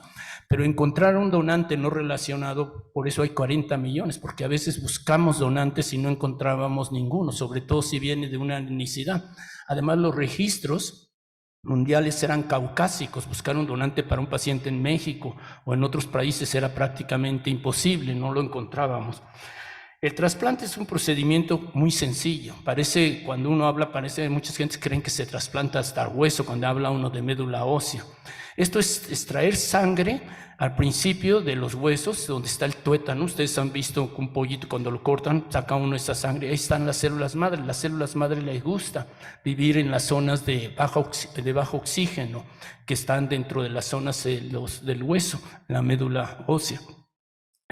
Speaker 1: Pero encontrar un donante no relacionado, por eso hay 40 millones, porque a veces buscamos donantes y no encontrábamos ninguno, sobre todo si viene de una etnicidad. Además, los registros mundiales eran caucásicos. Buscar un donante para un paciente en México o en otros países era prácticamente imposible, no lo encontrábamos. El trasplante es un procedimiento muy sencillo. Cuando uno habla, muchas gentes creen que se trasplanta hasta el hueso cuando habla uno de médula ósea. Esto es extraer sangre al principio de los huesos, donde está el tuétano. Ustedes han visto un pollito cuando lo cortan, saca uno esa sangre. Ahí están las células madre. Las células madre les gusta vivir en las zonas de bajo oxígeno, que están dentro de las zonas del hueso, la médula ósea.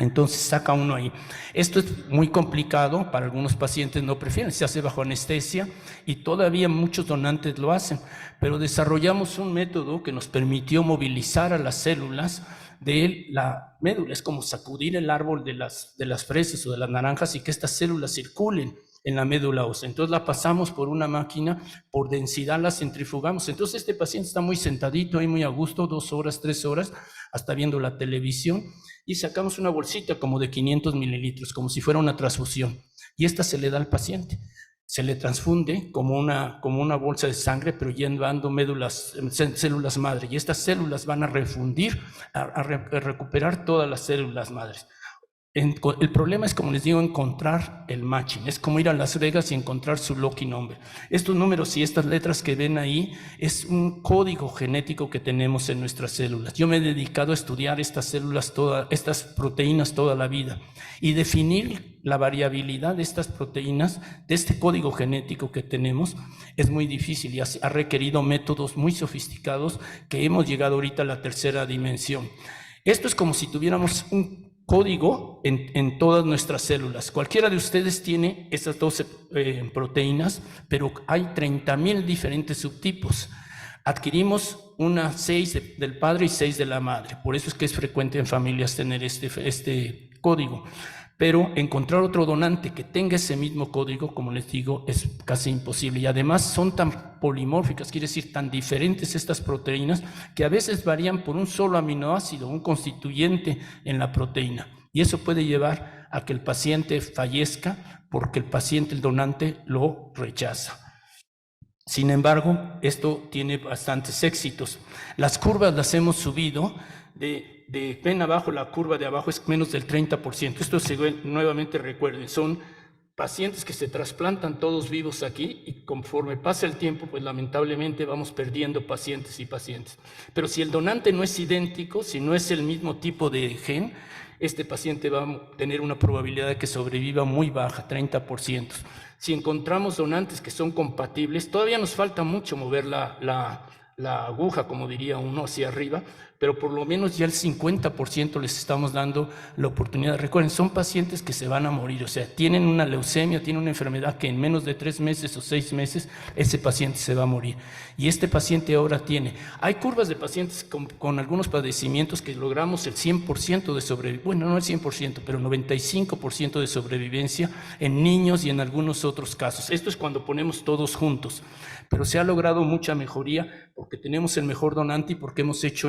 Speaker 1: Entonces saca uno ahí. Esto es muy complicado, para algunos pacientes no prefieren, se hace bajo anestesia y todavía muchos donantes lo hacen, pero desarrollamos un método que nos permitió movilizar a las células de la médula. Es como sacudir el árbol de las fresas o de las naranjas y que estas células circulen en la médula ósea. Entonces la pasamos por una máquina, por densidad la centrifugamos. Entonces este paciente está muy sentadito ahí, muy a gusto, 2 horas, 3 horas, hasta viendo la televisión, y sacamos una bolsita como de 500 mililitros, como si fuera una transfusión, y esta se le da al paciente. Se le transfunde como una bolsa de sangre, pero llevando células madre, y estas células van a refundir, a recuperar todas las células madres. El problema es, como les digo, encontrar el matching. Es como ir a Las Vegas y encontrar su lucky number. Estos números y estas letras que ven ahí es un código genético que tenemos en nuestras células. Yo me he dedicado a estudiar estas proteínas toda la vida, y definir la variabilidad de estas proteínas, de este código genético que tenemos, es muy difícil y ha requerido métodos muy sofisticados que hemos llegado ahorita a la tercera dimensión. Esto es como si tuviéramos un código en todas nuestras células. Cualquiera de ustedes tiene esas 12 proteínas, pero hay 30,000 diferentes subtipos. Adquirimos 6 del padre y 6 de la madre. Por eso es que es frecuente en familias tener este código. Pero encontrar otro donante que tenga ese mismo código, como les digo, es casi imposible. Y además son tan polimórficas, quiere decir tan diferentes estas proteínas, que a veces varían por un solo aminoácido, un constituyente en la proteína. Y eso puede llevar a que el paciente fallezca porque el donante lo rechaza. Sin embargo, esto tiene bastantes éxitos. Las curvas las hemos subido ven abajo, la curva de abajo es menos del 30%. Esto nuevamente recuerden, son pacientes que se trasplantan todos vivos aquí, y conforme pasa el tiempo, pues lamentablemente vamos perdiendo pacientes y pacientes. Pero si el donante no es idéntico, si no es el mismo tipo de gen, este paciente va a tener una probabilidad de que sobreviva muy baja, 30%. Si encontramos donantes que son compatibles, todavía nos falta mucho mover la aguja, como diría uno, hacia arriba, pero por lo menos ya el 50% les estamos dando la oportunidad. Recuerden, son pacientes que se van a morir, o sea, tienen una leucemia, tienen una enfermedad que en menos de 3 meses o 6 meses, ese paciente se va a morir. Y este paciente ahora hay curvas de pacientes con algunos padecimientos que logramos el 100% de sobrevivencia, bueno, no el 100%, pero 95% de sobrevivencia en niños y en algunos otros casos. Esto es cuando ponemos todos juntos, pero se ha logrado mucha mejoría porque tenemos el mejor donante y porque hemos hecho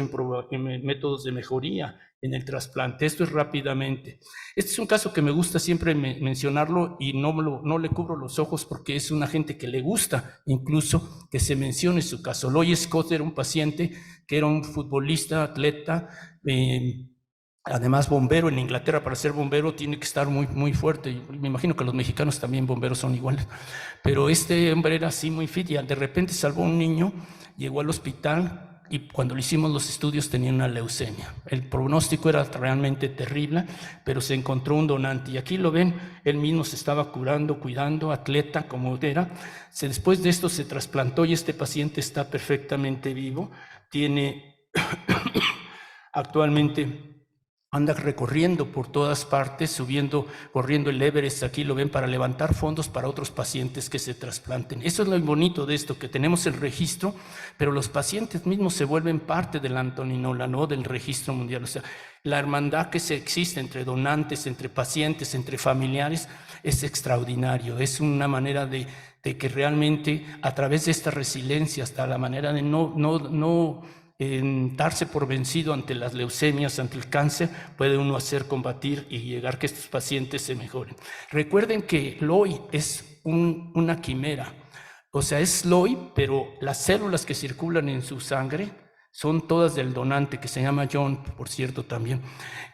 Speaker 1: métodos de mejoría en el trasplante. Esto es rápidamente. Este es un caso que me gusta siempre mencionarlo, y no le cubro los ojos porque es una gente que le gusta incluso que se mencione su caso. Lloyd Scott era un paciente que era un futbolista, atleta, además bombero. En Inglaterra, para ser bombero tiene que estar muy, muy fuerte. Y me imagino que los mexicanos también bomberos son iguales. Pero este hombre era así muy fit, y de repente salvó a un niño, llegó al hospital, y cuando le hicimos los estudios tenía una leucemia. El pronóstico era realmente terrible, pero se encontró un donante. Y aquí lo ven, él mismo se estaba cuidando, atleta como era. Después de esto se trasplantó y este paciente está perfectamente vivo. Actualmente anda recorriendo por todas partes, corriendo el Everest, aquí lo ven, para levantar fondos para otros pacientes que se trasplanten. Eso es lo bonito de esto, que tenemos el registro, pero los pacientes mismos se vuelven parte del Anthony Nolan, ¿no? Del registro mundial. O sea, la hermandad que existe entre donantes, entre pacientes, entre familiares, es extraordinario. Es una manera de que realmente, a través de esta resiliencia, hasta la manera de no darse por vencido ante las leucemias, ante el cáncer, puede uno hacer combatir y llegar que estos pacientes se mejoren. Recuerden que Lloyd es una quimera, o sea, es Lloyd, pero las células que circulan en su sangre son todas del donante, que se llama John, por cierto, también.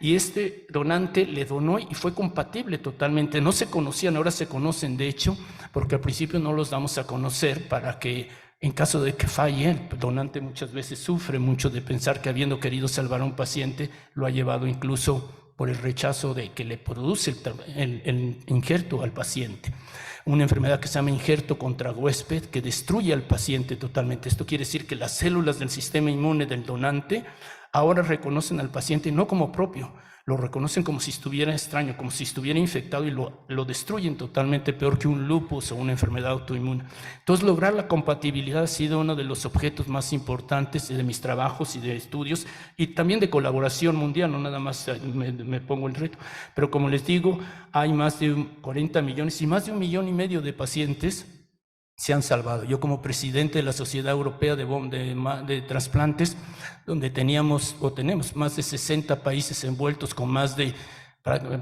Speaker 1: Y este donante le donó y fue compatible totalmente. No se conocían, ahora se conocen, de hecho, porque al principio no los damos a conocer para que, en caso de que falle, el donante muchas veces sufre mucho de pensar que, habiendo querido salvar a un paciente, lo ha llevado incluso por el rechazo de que le produce el injerto al paciente. Una enfermedad que se llama injerto contra huésped, que destruye al paciente totalmente. Esto quiere decir que las células del sistema inmune del donante ahora reconocen al paciente no como propio, lo reconocen como si estuviera extraño, como si estuviera infectado y lo destruyen totalmente, peor que un lupus o una enfermedad autoinmune. Entonces, lograr la compatibilidad ha sido uno de los objetos más importantes de mis trabajos y de estudios y también de colaboración mundial, no nada más me pongo el reto. Pero como les digo, hay más de 40 millones y más de 1,5 millones de pacientes se han salvado. Yo como presidente de la Sociedad Europea de Trasplantes, donde tenemos más de 60 países envueltos con más de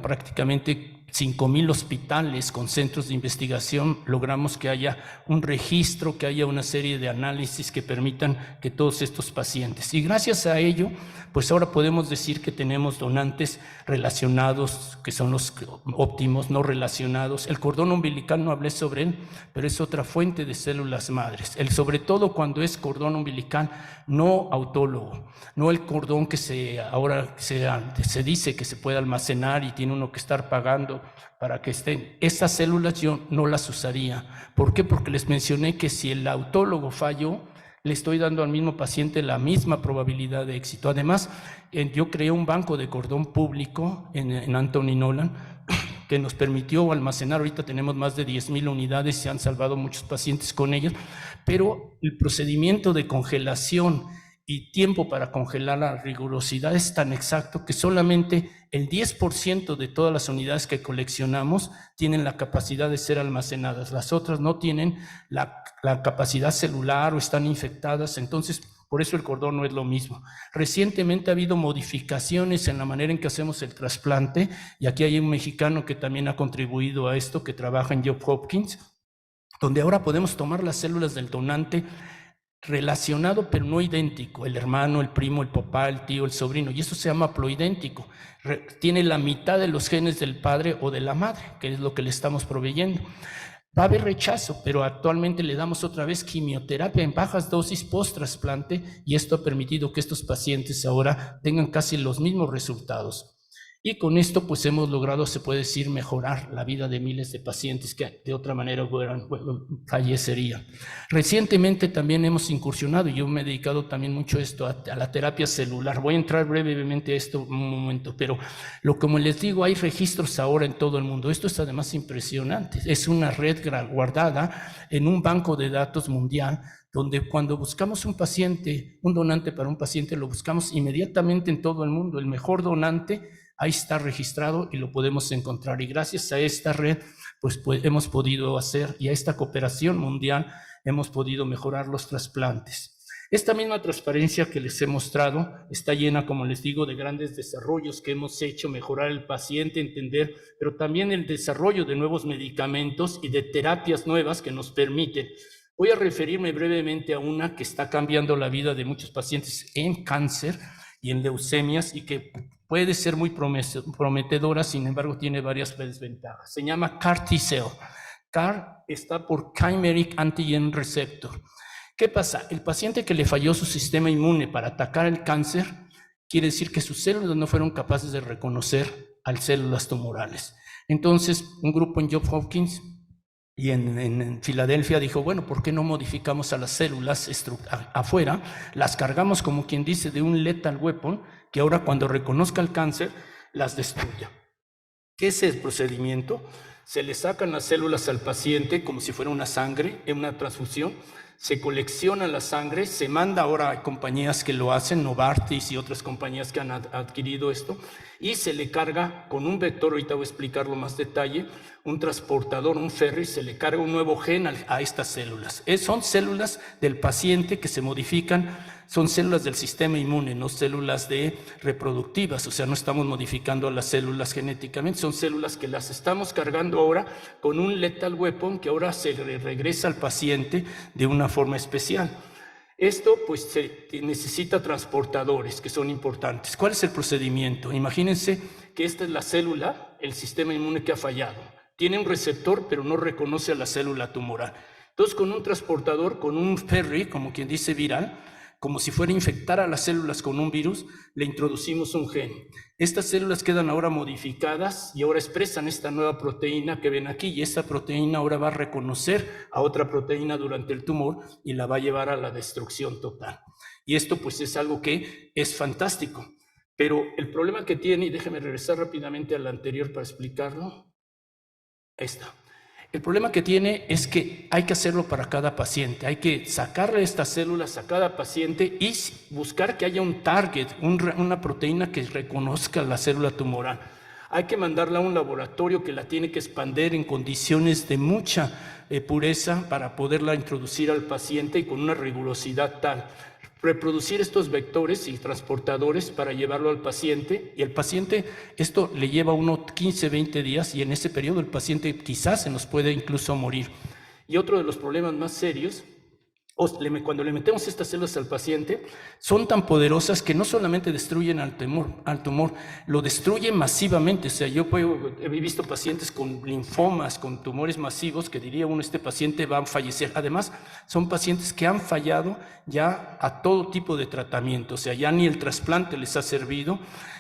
Speaker 1: prácticamente 5,000 hospitales con centros de investigación, logramos que haya un registro, que haya una serie de análisis que permitan que todos estos pacientes. Y gracias a ello, pues ahora podemos decir que tenemos donantes relacionados, que son los óptimos, no relacionados. El cordón umbilical no hablé sobre él, pero es otra fuente de células madres. Sobre todo cuando es cordón umbilical no autólogo, no el cordón que ahora se dice que se puede almacenar y tiene uno que estar pagando para que estén. Estas células yo no las usaría. ¿Por qué? Porque les mencioné que si el autólogo falló, le estoy dando al mismo paciente la misma probabilidad de éxito. Además, yo creé un banco de cordón público en Anthony Nolan que nos permitió almacenar. Ahorita tenemos más de 10,000 unidades, se han salvado muchos pacientes con ellos, pero el procedimiento de congelación y tiempo para congelar la rigurosidad es tan exacto que solamente el 10% de todas las unidades que coleccionamos tienen la capacidad de ser almacenadas. Las otras no tienen la capacidad celular o están infectadas, entonces por eso el cordón no es lo mismo. Recientemente ha habido modificaciones en la manera en que hacemos el trasplante, y aquí hay un mexicano que también ha contribuido a esto, que trabaja en Johns Hopkins, donde ahora podemos tomar las células del donante relacionado pero no idéntico, el hermano, el primo, el papá, el tío, el sobrino, y eso se llama ploidéntico. Tiene la mitad de los genes del padre o de la madre, que es lo que le estamos proveyendo. Va a haber rechazo, pero actualmente le damos otra vez quimioterapia en bajas dosis post-trasplante, y esto ha permitido que estos pacientes ahora tengan casi los mismos resultados. Y con esto pues hemos logrado, se puede decir, mejorar la vida de miles de pacientes que de otra manera fallecerían. Recientemente también hemos incursionado, y yo me he dedicado también mucho a esto, a la terapia celular. Voy a entrar brevemente a esto un momento, pero como les digo, hay registros ahora en todo el mundo. Esto es además impresionante. Es una red guardada en un banco de datos mundial, donde cuando buscamos un paciente, un donante para un paciente, lo buscamos inmediatamente en todo el mundo. El mejor donante ahí está registrado y lo podemos encontrar. Y gracias a esta red, pues hemos podido hacer, y a esta cooperación mundial, hemos podido mejorar los trasplantes. Esta misma transparencia que les he mostrado está llena, como les digo, de grandes desarrollos que hemos hecho, mejorar el paciente, entender, pero también el desarrollo de nuevos medicamentos y de terapias nuevas que nos permiten. Voy a referirme brevemente a una que está cambiando la vida de muchos pacientes en cáncer y en leucemias, y que puede ser muy prometedora, sin embargo tiene varias desventajas. Se llama CAR T-Cell. CAR está por Chimeric Antigen Receptor. ¿Qué pasa? El paciente que le falló su sistema inmune para atacar el cáncer, quiere decir que sus células no fueron capaces de reconocer a células tumorales. Entonces, un grupo en Johns Hopkins y en Filadelfia dijo, bueno, ¿por qué no modificamos a las células afuera? Las cargamos, como quien dice, de un lethal weapon, que ahora cuando reconozca el cáncer, las destruya. ¿Qué es el procedimiento? Se le sacan las células al paciente como si fuera una sangre, en una transfusión, se colecciona la sangre, se manda ahora a compañías que lo hacen, Novartis y otras compañías que han adquirido esto, y se le carga con un vector, ahorita voy a explicarlo más detalle, un transportador, un ferry, se le carga un nuevo gen a estas células. Son células del paciente que se modifican, son células del sistema inmune, no células reproductivas, o sea, no estamos modificando a las células genéticamente, son células que las estamos cargando ahora con un lethal weapon que ahora se regresa al paciente de una forma especial. Esto pues se necesita transportadores que son importantes. ¿Cuál es el procedimiento? Imagínense que esta es la célula, el sistema inmune que ha fallado. Tiene un receptor pero no reconoce a la célula tumoral. Entonces con un transportador, con un ferry, como quien dice viral, como si fuera a infectar a las células con un virus, le introducimos un gen. Estas células quedan ahora modificadas y ahora expresan esta nueva proteína que ven aquí, y esta proteína ahora va a reconocer a otra proteína durante el tumor y la va a llevar a la destrucción total. Y esto pues es algo que es fantástico. Pero el problema que tiene, y déjeme regresar rápidamente al anterior para explicarlo, el problema que tiene es que hay que hacerlo para cada paciente, hay que sacarle estas células a cada paciente y buscar que haya un target, una proteína que reconozca la célula tumoral. Hay que mandarla a un laboratorio que la tiene que expandir en condiciones de mucha pureza para poderla introducir al paciente y con una rigurosidad tal. Reproducir estos vectores y transportadores para llevarlo al paciente, y el paciente, esto le lleva unos 15, 20 días, y en ese periodo el paciente quizás se nos puede incluso morir. Y otro de los problemas más serios, cuando le metemos estas células al paciente, son tan poderosas que no solamente destruyen al tumor, lo destruyen masivamente. O sea, he visto pacientes con linfomas, con tumores masivos, que diría uno, este paciente va a fallecer. Además, son pacientes que han fallado ya a todo tipo de tratamiento, o sea, ya ni el trasplante les ha servido.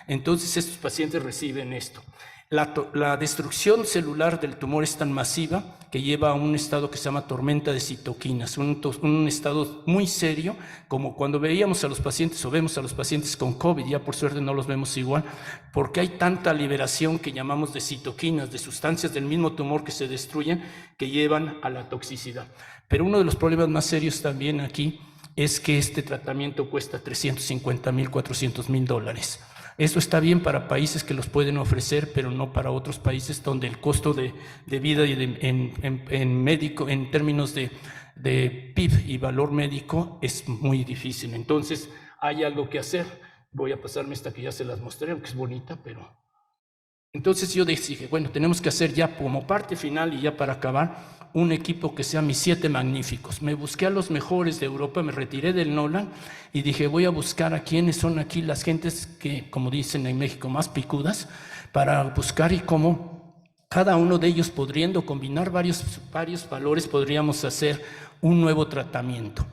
Speaker 1: Entonces, estos pacientes reciben esto. La destrucción celular del tumor es tan masiva que lleva a un estado que se llama tormenta de citoquinas, un estado muy serio, como cuando veíamos a los pacientes o vemos a los pacientes con COVID. Ya por suerte no los vemos igual, porque hay tanta liberación que llamamos de citoquinas, de sustancias del mismo tumor que se destruyen, que llevan a la toxicidad. Pero uno de los problemas más serios también aquí es que este tratamiento cuesta $350,000, $400,000. Eso está bien para países que los pueden ofrecer, pero no para otros países donde el costo de vida y en términos de PIB y valor médico es muy difícil. Entonces hay algo que hacer. Voy a pasarme esta que ya se las mostré, aunque es bonita, pero... Entonces yo dije, bueno, tenemos que hacer ya como parte final y ya para acabar, un equipo que sea mis 7 magníficos. Me busqué a los mejores de Europa, me retiré del Nolan y dije, voy a buscar a quiénes son aquí las gentes que, como dicen en México, más picudas, para buscar y cómo cada uno de ellos, pudiendo combinar varios valores, podríamos hacer un nuevo tratamiento.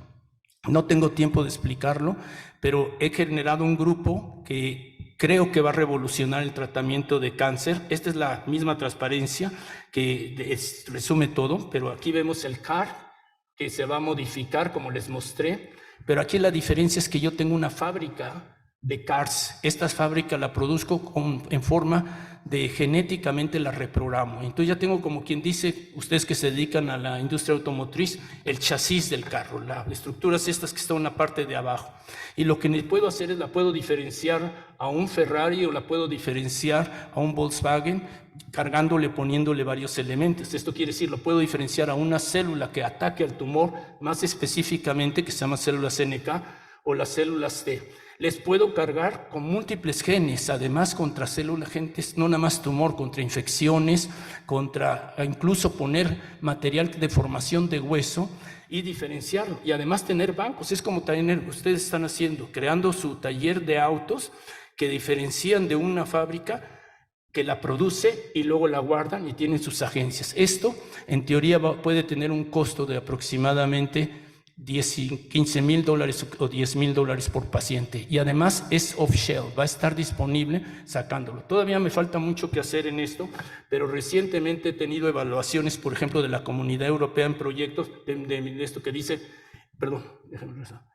Speaker 1: No tengo tiempo de explicarlo, pero he generado un grupo que creo que va a revolucionar el tratamiento de cáncer. Esta es la misma transparencia que resume todo, pero aquí vemos el CAR que se va a modificar, como les mostré. Pero aquí la diferencia es que yo tengo una fábrica de CARs. Esta fábrica la produzco en forma de genéticamente la reprogramo. Entonces ya tengo, como quien dice, ustedes que se dedican a la industria automotriz, el chasis del carro, las estructuras estas que están en la parte de abajo. Y lo que puedo hacer es la puedo diferenciar a un Ferrari o la puedo diferenciar a un Volkswagen, cargándole, poniéndole varios elementos. Esto quiere decir, lo puedo diferenciar a una célula que ataque al tumor más específicamente, que se llama células NK o las células T. Les puedo cargar con múltiples genes, además contra células, gentes, no nada más tumor, contra infecciones, contra incluso poner material de formación de hueso y diferenciarlo. Y además tener bancos, es como también ustedes están haciendo, creando su taller de autos que diferencian de una fábrica que la produce y luego la guardan y tienen sus agencias. Esto, en teoría, puede tener un costo de aproximadamente $15,000 o $10,000 por paciente, y además es off-shelf, va a estar disponible sacándolo. Todavía me falta mucho que hacer en esto, pero recientemente he tenido evaluaciones, por ejemplo, de la Comunidad Europea en proyectos de esto que dice, perdón, déjenme rezar.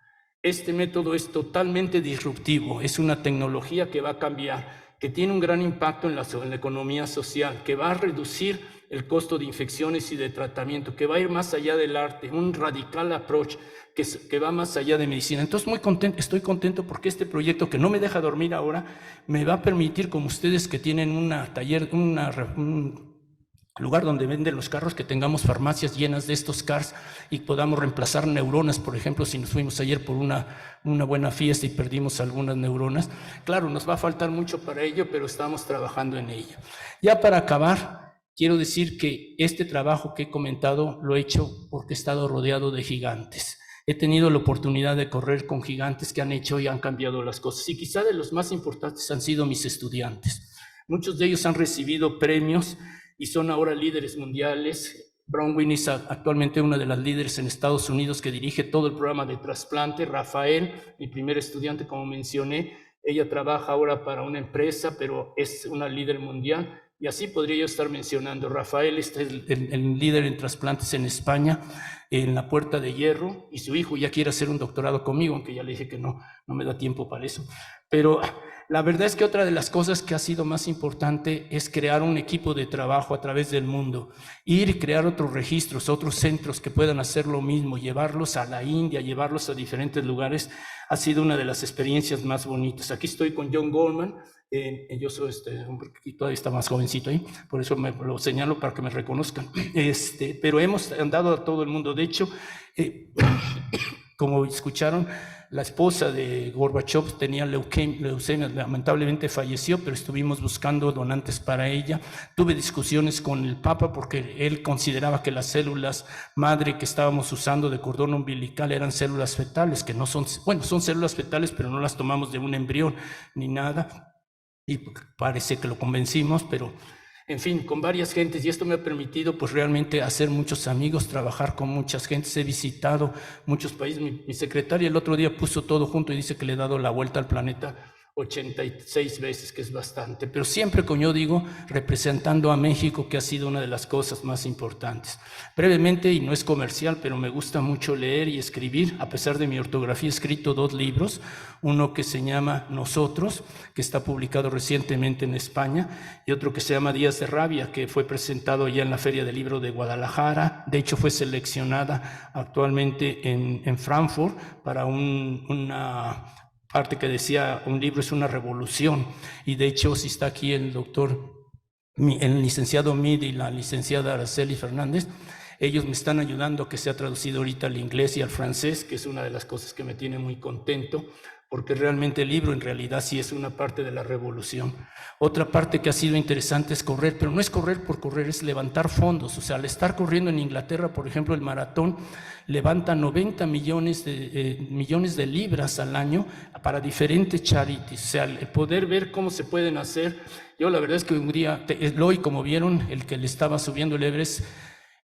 Speaker 1: Este método es totalmente disruptivo, es una tecnología que va a cambiar, que tiene un gran impacto en la economía social, que va a reducir el costo de infecciones y de tratamiento, que va a ir más allá del arte, un radical approach que va más allá de medicina. Entonces estoy contento porque este proyecto, que no me deja dormir ahora, me va a permitir, como ustedes que tienen un lugar donde venden los carros, que tengamos farmacias llenas de estos cars y podamos reemplazar neuronas. Por ejemplo, si nos fuimos ayer por una buena fiesta y perdimos algunas neuronas, claro, nos va a faltar mucho para ello, pero estamos trabajando en ello. Ya para acabar, quiero decir que este trabajo que he comentado lo he hecho porque he estado rodeado de gigantes. He tenido la oportunidad de correr con gigantes que han hecho y han cambiado las cosas. Y quizá de los más importantes han sido mis estudiantes. Muchos de ellos han recibido premios y son ahora líderes mundiales. Bronwyn es actualmente una de las líderes en Estados Unidos que dirige todo el programa de trasplante. Rafael, mi primer estudiante, como mencioné, ella trabaja ahora para una empresa, pero es una líder mundial. Y así podría yo estar mencionando. Rafael es el líder en trasplantes en España, en la Puerta de Hierro, y su hijo ya quiere hacer un doctorado conmigo, aunque ya le dije que no me da tiempo para eso. Pero la verdad es que otra de las cosas que ha sido más importante es crear un equipo de trabajo a través del mundo, ir y crear otros registros, otros centros que puedan hacer lo mismo, llevarlos a la India, llevarlos a diferentes lugares, ha sido una de las experiencias más bonitas. Aquí estoy con John Goldman, yo soy hombre que todavía está más jovencito ahí, por eso me lo señalo para que me reconozcan, pero hemos andado a todo el mundo. De hecho, como escucharon, la esposa de Gorbachev tenía leucemia, lamentablemente falleció, pero estuvimos buscando donantes para ella. Tuve discusiones con el Papa porque él consideraba que las células madre que estábamos usando de cordón umbilical eran células fetales, que no son, bueno, son células fetales, pero no las tomamos de un embrión ni nada. Y parece que lo convencimos, pero en fin, con varias gentes, y esto me ha permitido pues realmente hacer muchos amigos, trabajar con muchas gentes. He visitado muchos países. Mi secretaria el otro día puso todo junto y dice que le he dado la vuelta al planeta 86 veces, que es bastante, pero siempre, como yo digo, representando a México, que ha sido una de las cosas más importantes. Brevemente, y no es comercial, pero me gusta mucho leer y escribir. A pesar de mi ortografía, he escrito 2 libros, uno que se llama Nosotros, que está publicado recientemente en España, y otro que se llama Días de Rabia, que fue presentado ya en la Feria del Libro de Guadalajara. De hecho, fue seleccionada actualmente en Frankfurt para una parte que decía, un libro es una revolución, y de hecho si está aquí el licenciado Mid y la licenciada Araceli Fernández, ellos me están ayudando a que sea traducido ahorita al inglés y al francés, que es una de las cosas que me tiene muy contento, porque realmente el libro en realidad sí es una parte de la revolución. Otra parte que ha sido interesante es correr, pero no es correr por correr, es levantar fondos. O sea, al estar corriendo en Inglaterra, por ejemplo, el maratón levanta 90 millones de libras al año para diferentes charities. O sea, el poder ver cómo se pueden hacer. Yo la verdad es que un día, Eloy, como vieron, el que le estaba subiendo el Everest,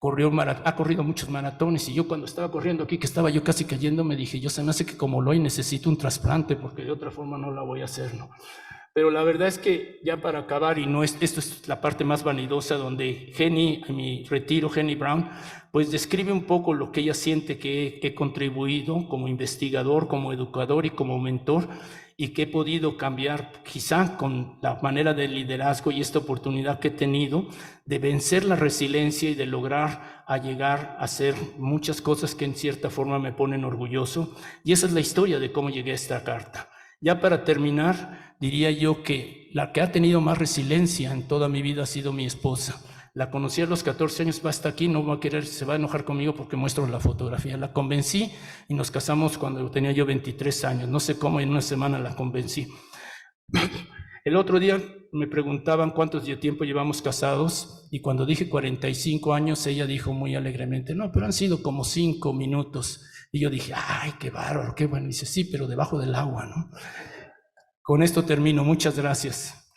Speaker 1: ha corrido muchos maratones, y yo cuando estaba corriendo aquí, que estaba yo casi cayendo, me dije, yo se me hace que como Eloy necesito un trasplante, porque de otra forma no la voy a hacer, ¿no? Pero la verdad es que ya para acabar, y no esto es la parte más vanidosa, donde Jenny, en mi retiro, Jenny Brown, pues describe un poco lo que ella siente que he contribuido como investigador, como educador y como mentor, y que he podido cambiar quizá con la manera de liderazgo y esta oportunidad que he tenido de vencer la resiliencia y de lograr llegar a hacer muchas cosas que en cierta forma me ponen orgulloso. Y esa es la historia de cómo llegué a esta carta. Ya para terminar, diría yo que la que ha tenido más resiliencia en toda mi vida ha sido mi esposa. La conocí a los 14 años, va hasta aquí, no va a querer, se va a enojar conmigo porque muestro la fotografía. La convencí y nos casamos cuando tenía yo 23 años. No sé cómo, en una semana la convencí. El otro día me preguntaban cuántos tiempo llevamos casados, y cuando dije 45 años, ella dijo muy alegremente, no, pero han sido como 5 minutos. Y yo dije, ay, qué bárbaro, qué bueno. Y dice, sí, pero debajo del agua, ¿no? Con esto termino. Muchas gracias.